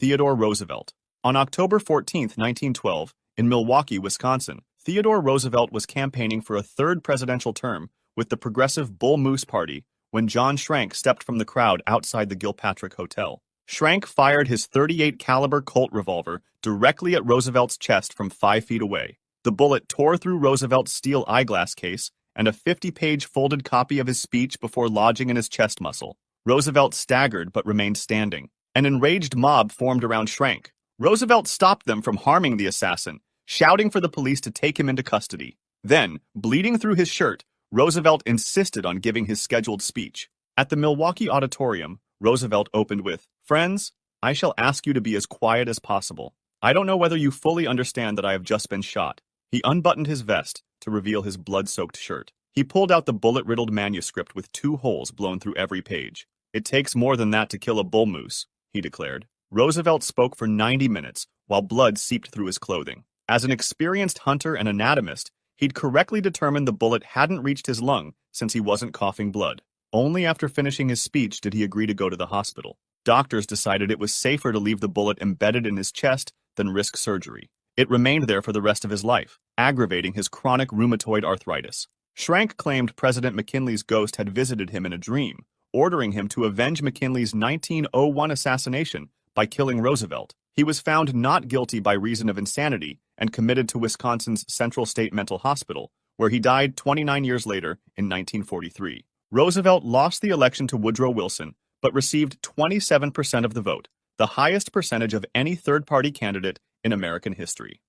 Theodore Roosevelt. On October 14, 1912, in Milwaukee, Wisconsin, Theodore Roosevelt was campaigning for a third presidential term with the Progressive Bull Moose Party when John Schrank stepped from the crowd outside the Gilpatrick Hotel. Schrank fired his .38 caliber Colt revolver directly at Roosevelt's chest from 5 feet away. The bullet tore through Roosevelt's steel eyeglass case and a 50-page folded copy of his speech before lodging in his chest muscle. Roosevelt staggered but remained standing. An enraged mob formed around Schrank. Roosevelt stopped them from harming the assassin, shouting for the police to take him into custody. Then, bleeding through his shirt, Roosevelt insisted on giving his scheduled speech. At the Milwaukee Auditorium, Roosevelt opened with, "Friends, I shall ask you to be as quiet as possible. I don't know whether you fully understand that I have just been shot." He unbuttoned his vest to reveal his blood-soaked shirt. He pulled out the bullet-riddled manuscript with 2 holes blown through every page. "It takes more than that to kill a bull moose," he declared. Roosevelt spoke for 90 minutes while blood seeped through his clothing. As an experienced hunter and anatomist, he'd correctly determined the bullet hadn't reached his lung since he wasn't coughing blood. Only after finishing his speech did he agree to go to the hospital. Doctors decided it was safer to leave the bullet embedded in his chest than risk surgery. It remained there for the rest of his life, aggravating his chronic rheumatoid arthritis. Schrank claimed President McKinley's ghost had visited him in a dream, ordering him to avenge McKinley's 1901 assassination by killing Roosevelt. He was found not guilty by reason of insanity and committed to Wisconsin's Central State Mental Hospital, where he died 29 years later in 1943. Roosevelt lost the election to Woodrow Wilson, but received 27% of the vote, the highest percentage of any third-party candidate in American history.